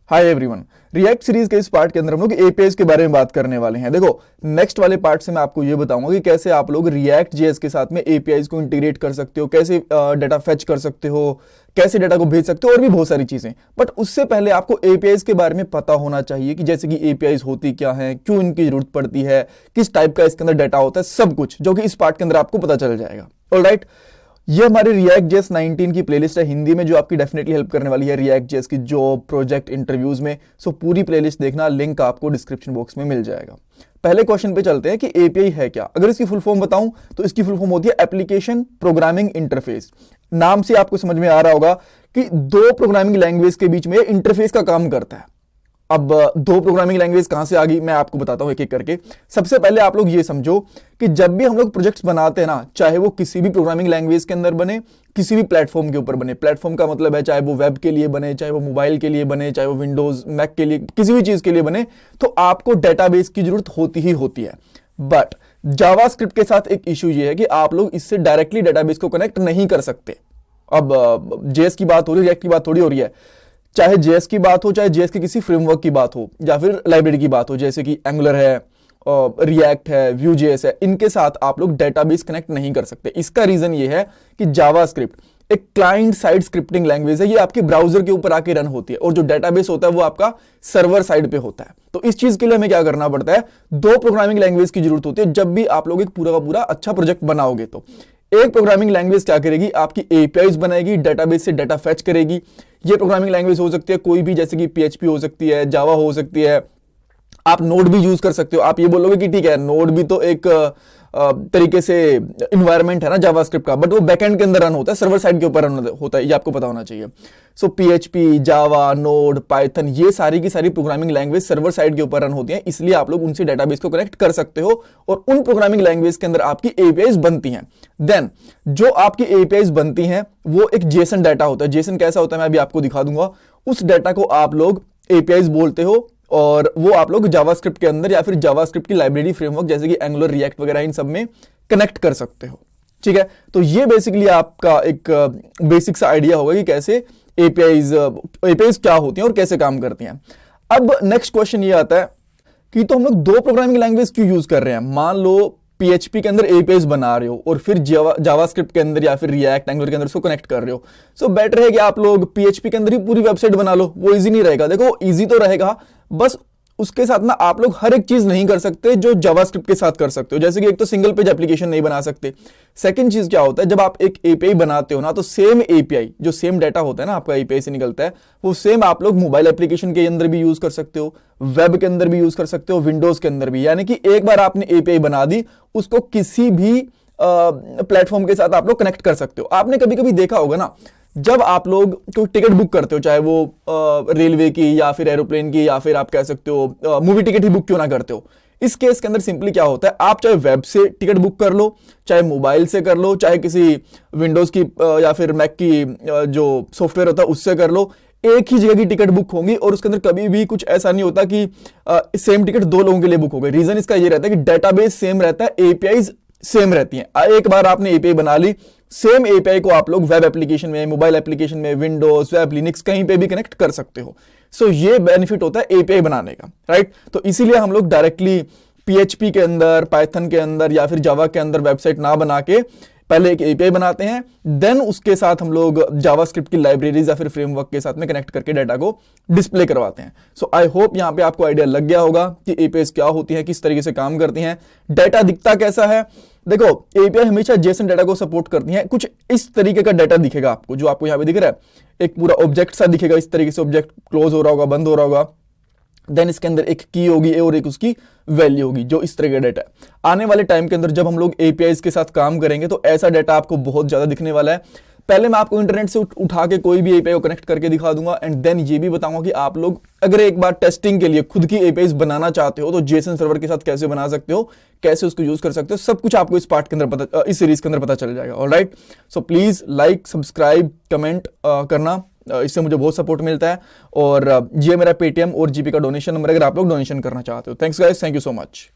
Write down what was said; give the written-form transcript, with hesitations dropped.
Hi everyone. React series के इस part के अंदर हम लोग एपीआईज के बारे में बात करने वाले हैं। देखो, नेक्स्ट वाले पार्ट से मैं आपको ये बताऊंगा कि कैसे आप लोग रिएक्ट जेएस के साथ में एपीआईज को इंटीग्रेट कर सकते हो, कैसे डाटा फेच कर सकते हो, कैसे डाटा को भेज सकते हो और भी बहुत सारी चीजें। बट उससे पहले आपको एपीआईज के बारे में पता होना चाहिए कि जैसे कि एपीआईज होती क्या है, क्यों इनकी जरूरत पड़ती है, किस टाइप का इसके अंदर डाटा होता है, सब कुछ जो कि इस पार्ट के अंदर आपको पता चल जाएगा। ऑलराइट, ये हमारे रिएक्ट जेएस 19 की प्लेलिस्ट है हिंदी में, जो आपकी डेफिनेटली हेल्प करने वाली है रिएक्ट जेएस की जॉब, प्रोजेक्ट, इंटरव्यूज में। सो पूरी प्लेलिस्ट देखना, लिंक आपको डिस्क्रिप्शन बॉक्स में मिल जाएगा। पहले क्वेश्चन पे चलते हैं कि एपीआई है क्या। अगर इसकी फुल फॉर्म बताऊं तो इसकी फुल फॉर्म होती है एप्लीकेशन प्रोग्रामिंग इंटरफेस। नाम से आपको समझ में आ रहा होगा कि दो प्रोग्रामिंग लैंग्वेज के बीच में इंटरफेस का काम करता है। अब दो प्रोग्रामिंग लैंग्वेज कहां से आ गई, मैं आपको बताता हूं एक एक करके। सबसे पहले आप लोग ये समझो कि जब भी हम लोग प्रोजेक्ट्स बनाते हैं ना, चाहे वो किसी भी प्रोग्रामिंग लैंग्वेज के अंदर बने, किसी भी प्लेटफॉर्म के ऊपर बने। प्लेटफॉर्म का मतलब है चाहे वो वेब के लिए बने, चाहे वो मोबाइल के लिए बने, चाहे वो विंडोज मैक के लिए, किसी भी चीज के लिए बने, तो आपको डेटाबेस की जरूरत होती ही होती है। बट जावास्क्रिप्ट के साथ एक इश्यू ये है कि आप लोग इससे डायरेक्टली डेटाबेस को कनेक्ट नहीं कर सकते। अब जेएस की बात हो रही है, रिएक्ट की बात थोड़ी हो रही है। चाहे जेएस की बात हो, चाहे जेएस के किसी फ्रेमवर्क की बात हो, या फिर लाइब्रेरी की बात हो, जैसे कि एंगुलर है, रिएक्ट है, व्यू जेएस है, इनके साथ आप लोग डेटाबेस कनेक्ट नहीं कर सकते। इसका रीजन ये है कि जावास्क्रिप्ट एक क्लाइंट साइड स्क्रिप्टिंग लैंग्वेज है। ये आपके ब्राउजर के ऊपर आके रन होती है, और जो डेटाबेस होता है वो आपका सर्वर साइड पे होता है। तो इस चीज के लिए हमें क्या करना पड़ता है, दो प्रोग्रामिंग लैंग्वेज की जरूरत होती है जब भी आप लोग एक पूरा का पूरा अच्छा प्रोजेक्ट बनाओगे। तो एक प्रोग्रामिंग लैंग्वेज क्या करेगी, आपकी एपीआईज बनाएगी, डेटाबेस से डाटा फेच करेगी। ये प्रोग्रामिंग लैंग्वेज हो सकती है कोई भी, जैसे कि पीएचपी हो सकती है, जावा हो सकती है, आप नोड भी यूज कर सकते हो। आप ये बोलोगे कि ठीक है, नोड भी तो एक तरीके से इन्वायरमेंट है ना जावास्क्रिप्ट का, बट वो बैकएंड के अंदर रन होता है, सर्वर साइड के ऊपर रन होता है, ये आपको पता होना चाहिए। सो पीएचपी, जावा, नोड, पाइथन, ये सारी की सारी प्रोग्रामिंग लैंग्वेज सर्वर साइड के ऊपर रन होती हैं, इसलिए आप लोग उनसे डेटाबेस को कनेक्ट कर सकते हो और उन प्रोग्रामिंग लैंग्वेज के अंदर आपकी एपीआईज बनती हैं। देन जो आपकी एपीआईज बनती हैं वो एक जेसन डाटा होता है। जेसन कैसा होता है मैं अभी आपको दिखा दूंगा। उस डाटा को आप लोग एपीआईज बोलते हो, और वो आप लोग जावास्क्रिप्ट के अंदर या फिर जावास्क्रिप्ट की लाइब्रेरी फ्रेमवर्क जैसे कि एंगुलर, रिएक्ट वगैरह इन सब में कनेक्ट कर सकते हो। ठीक है, तो ये बेसिकली आपका एक बेसिक सा आइडिया होगा कि कैसे एपीआईज क्या होती हैं और कैसे काम करती हैं। अब नेक्स्ट क्वेश्चन ये आता है कि तो हम लोग दो प्रोग्रामिंग लैंग्वेज क्यों यूज कर रहे हैं। मान लो पीएचपी के अंदर एपीआईज बना रहे हो और फिर जावास्क्रिप्ट के अंदर या फिर रिएक्ट, एंगुलर के अंदर उसको कनेक्ट कर रहे हो। सो बेटर है कि आप लोग पीएचपी के अंदर ही पूरी वेबसाइट बना लो। वो इजी नहीं रहेगा। देखो, इजी तो रहेगा, बस उसके साथ ना आप लोग हर एक चीज नहीं कर सकते जो जावास्क्रिप्ट के साथ कर सकते हो। जैसे कि एक तो सिंगल पेज एप्लीकेशन नहीं बना सकते। सेकंड चीज क्या होता है, जब आप एक एपीआई बनाते हो ना, तो सेम एपीआई, जो सेम डाटा होता है ना आपका एपीआई से निकलता है, वो सेम आप लोग मोबाइल एप्लीकेशन के अंदर भी यूज कर सकते हो, वेब के अंदर भी यूज कर सकते हो, विंडोज के अंदर भी। यानी कि एक बार आपने एपीआई बना दी, उसको किसी भी प्लेटफॉर्म के साथ आप लोग कनेक्ट कर सकते हो। आपने कभी कभी देखा होगा ना, जब आप लोग कोई टिकट बुक करते हो, चाहे वो रेलवे की या फिर एरोप्लेन की, या फिर आप कह सकते हो मूवी टिकट ही बुक क्यों ना करते हो, इस केस के अंदर सिंपली क्या होता है, आप चाहे वेब से टिकट बुक कर लो, चाहे मोबाइल से कर लो, चाहे किसी विंडोज की या फिर मैक की जो सॉफ्टवेयर होता है उससे कर लो, एक ही जगह की टिकट बुक होंगी और उसके अंदर कभी भी कुछ ऐसा नहीं होता कि सेम टिकट दो लोगों के लिए बुक हो गई। रीजन इसका ये रहता है कि डेटाबेस सेम रहता है, एपीआईज सेम रहती हैं। एक बार आपने एपीआई बना ली, सेम एपीआई को आप लोग वेब एप्लीकेशन में, मोबाइल एप्लीकेशन में, विंडोज, वेब, लिनक्स कहीं पे भी कनेक्ट कर सकते हो। सो ये बेनिफिट होता है एपीआई बनाने का, राइट। तो इसीलिए हम लोग डायरेक्टली पीएचपी के अंदर, पाइथन के अंदर या फिर जावा के अंदर वेबसाइट ना बना के पहले एक एपीआई बनाते हैं, देन उसके साथ हम लोग जावास्क्रिप्ट की लाइब्रेरीज या फिर फ्रेमवर्क के साथ में कनेक्ट करके डाटा को डिस्प्ले करवाते हैं। सो आई होप यहां पे आपको आइडिया लग गया होगा कि एपीआईज क्या होती हैं, किस तरीके से काम करती हैं, डाटा दिखता कैसा है। देखो, एपीआई हमेशा जेसन डाटा को सपोर्ट करती है। कुछ इस तरीके का डाटा दिखेगा आपको, जो आपको यहां पे दिख रहा है, एक पूरा ऑब्जेक्ट सा दिखेगा। इस तरीके से ऑब्जेक्ट क्लोज हो रहा होगा, बंद हो रहा होगा, देन इसके अंदर एक की होगी और एक उसकी वैल्यू होगी, जो इस तरह का डाटा है। आने वाले टाइम के अंदर जब हम लोग एपीआईज के साथ काम करेंगे तो ऐसा डाटा आपको बहुत ज्यादा दिखने वाला है। पहले मैं आपको इंटरनेट से उठा के कोई भी एपीआई को कनेक्ट करके दिखा दूंगा, एंड देन ये भी बताऊंगा कि आप लोग अगर एक बार टेस्टिंग के लिए खुद की एपीआईज बनाना चाहते हो तो जेसन सर्वर के साथ कैसे बना सकते हो, कैसे उसको यूज कर सकते हो, सब कुछ आपको इस पार्ट के अंदर पता, इस सीरीज के अंदर पता चल जाएगा। Alright, so please like, subscribe, comment करना, इससे मुझे बहुत सपोर्ट मिलता है। और ये मेरा पेटीएम और जीपी का डोनेशन नंबर, अगर आप लोग डोनेशन करना चाहते हो। Thanks guys, thank you so much.